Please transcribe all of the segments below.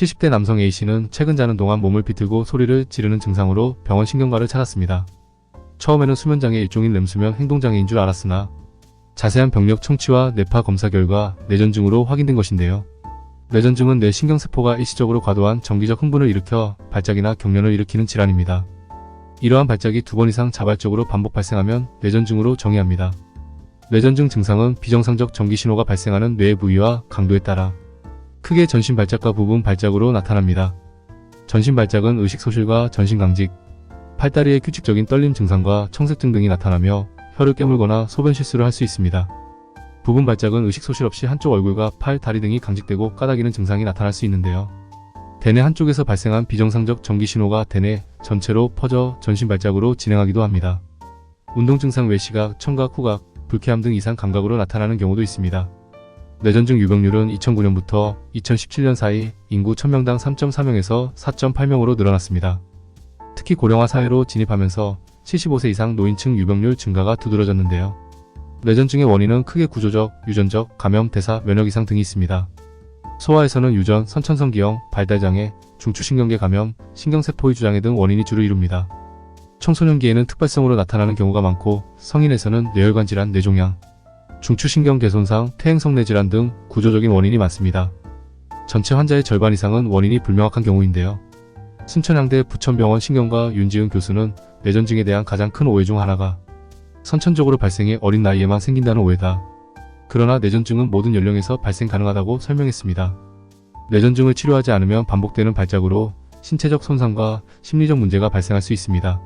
70대 남성 A씨는 최근 자는 동안 몸을 비틀고 소리를 지르는 증상으로 병원 신경과를 찾았습니다. 처음에는 수면장애 일종인 렘수면 행동장애인 줄 알았으나 자세한 병력 청취와 뇌파 검사 결과 뇌전증으로 확인된 것인데요. 뇌전증은 뇌 신경세포가 일시적으로 과도한 정기적 흥분을 일으켜 발작이나 경련을 일으키는 질환입니다. 이러한 발작이 2번 이상 자발적으로 반복 발생하면 뇌전증으로 정의합니다. 뇌전증 증상은 비정상적 전기신호가 발생하는 뇌의 부위와 강도에 따라 크게 전신 발작과 부분 발작으로 나타납니다. 전신 발작은 의식소실과 전신강직, 팔다리의 규칙적인 떨림 증상과 청색증 등이 나타나며 혀를 깨물거나 소변 실수를 할 수 있습니다. 부분 발작은 의식소실 없이 한쪽 얼굴과 팔, 다리 등이 강직되고 까다기는 증상이 나타날 수 있는데요. 대뇌 한쪽에서 발생한 비정상적 전기신호가 대뇌 전체로 퍼져 전신 발작으로 진행하기도 합니다. 운동증상 외 시각, 청각, 후각, 불쾌함 등 이상 감각으로 나타나는 경우도 있습니다. 뇌전증 유병률은 2009년부터 2017년 사이 인구 1000명당 3.4명에서 4.8명으로 늘어났습니다. 특히 고령화 사회로 진입하면서 75세 이상 노인층 유병률 증가가 두드러졌는데요. 뇌전증의 원인은 크게 구조적, 유전적, 감염, 대사, 면역 이상 등이 있습니다. 소아에서는 유전, 선천성기형, 발달장애, 중추신경계 감염, 신경세포의 주장애 등 원인이 주를 이룹니다. 청소년기에는 특발성으로 나타나는 경우가 많고 성인에서는 뇌혈관 질환, 뇌종양, 중추신경 대손상, 퇴행성 뇌질환 등 구조적인 원인이 많습니다. 전체 환자의 절반 이상은 원인이 불명확한 경우인데요. 순천향대 부천병원 신경과 윤지은 교수는 뇌전증에 대한 가장 큰 오해 중 하나가 선천적으로 발생해 어린 나이에만 생긴다는 오해다. 그러나 뇌전증은 모든 연령에서 발생 가능하다고 설명했습니다. 뇌전증을 치료하지 않으면 반복되는 발작으로 신체적 손상과 심리적 문제가 발생할 수 있습니다.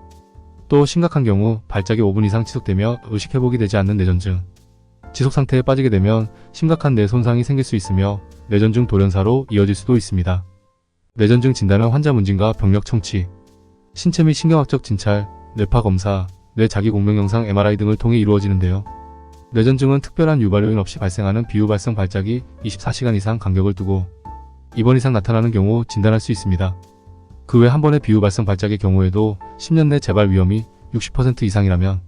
또 심각한 경우 발작이 5분 이상 지속되며 의식회복이 되지 않는 뇌전증, 지속상태에 빠지게 되면 심각한 뇌 손상이 생길 수 있으며 뇌전증 돌연사로 이어질 수도 있습니다. 뇌전증 진단은 환자 문진과 병력 청취, 신체 및 신경학적 진찰, 뇌파 검사, 뇌 자기공명 영상 MRI 등을 통해 이루어지는데요. 뇌전증은 특별한 유발 요인 없이 발생하는 비유발성 발작이 24시간 이상 간격을 두고 2번 이상 나타나는 경우 진단할 수 있습니다. 그 외 한 번의 비유발성 발작의 경우에도 10년 내 재발 위험이 60% 이상이라면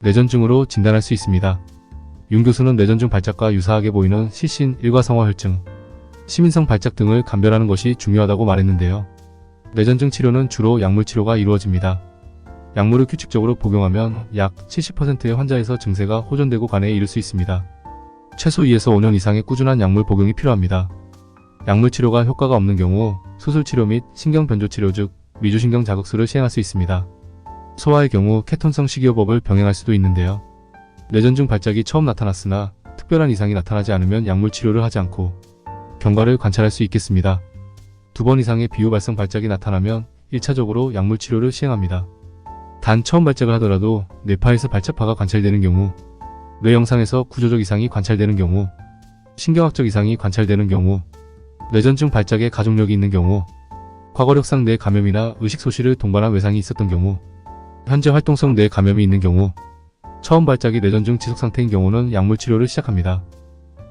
뇌전증으로 진단할 수 있습니다. 윤 교수는 뇌전증 발작과 유사하게 보이는 시신, 일과성화 혈증, 시민성 발작 등을 감별하는 것이 중요하다고 말했는데요. 뇌전증 치료는 주로 약물 치료가 이루어집니다. 약물을 규칙적으로 복용하면 약 70%의 환자에서 증세가 호전되고 관해에 이를 수 있습니다. 최소 2에서 5년 이상의 꾸준한 약물 복용이 필요합니다. 약물 치료가 효과가 없는 경우 수술 치료 및 신경 변조 치료 즉 미주신경 자극술을 시행할 수 있습니다. 소아의 경우 케톤성 식이요법을 병행할 수도 있는데요. 뇌전증 발작이 처음 나타났으나 특별한 이상이 나타나지 않으면 약물 치료를 하지 않고 경과를 관찰할 수 있겠습니다. 2번 이상의 비유발성 발작이 나타나면 1차적으로 약물 치료를 시행합니다. 단 처음 발작을 하더라도 뇌파에서 발작파가 관찰되는 경우, 뇌 영상에서 구조적 이상이 관찰되는 경우, 신경학적 이상이 관찰되는 경우, 뇌전증 발작에 가족력이 있는 경우, 과거력상 뇌 감염이나 의식소실을 동반한 외상이 있었던 경우, 현재 활동성 뇌 감염이 있는 경우, 처음 발작이 뇌전증 지속상태인 경우는 약물 치료를 시작합니다.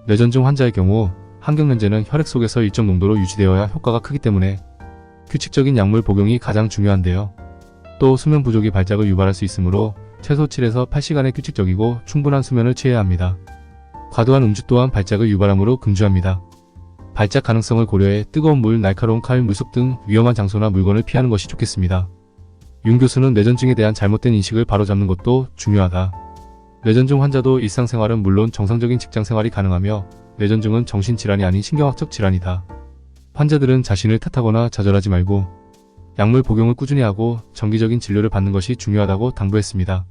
뇌전증 환자의 경우 항경련제는 혈액 속에서 일정 농도로 유지되어야 효과가 크기 때문에 규칙적인 약물 복용이 가장 중요한데요. 또 수면 부족이 발작을 유발할 수 있으므로 최소 7에서 8시간의 규칙적이고 충분한 수면을 취해야 합니다. 과도한 음주 또한 발작을 유발하므로 금주합니다. 발작 가능성을 고려해 뜨거운 물, 날카로운 칼, 물속 등 위험한 장소나 물건을 피하는 것이 좋겠습니다. 윤 교수는 뇌전증에 대한 잘못된 인식을 바로잡는 것도 중요하다. 뇌전증 환자도 일상생활은 물론 정상적인 직장생활이 가능하며 뇌전증은 정신질환이 아닌 신경학적 질환이다. 환자들은 자신을 탓하거나 좌절하지 말고 약물 복용을 꾸준히 하고 정기적인 진료를 받는 것이 중요하다고 당부했습니다.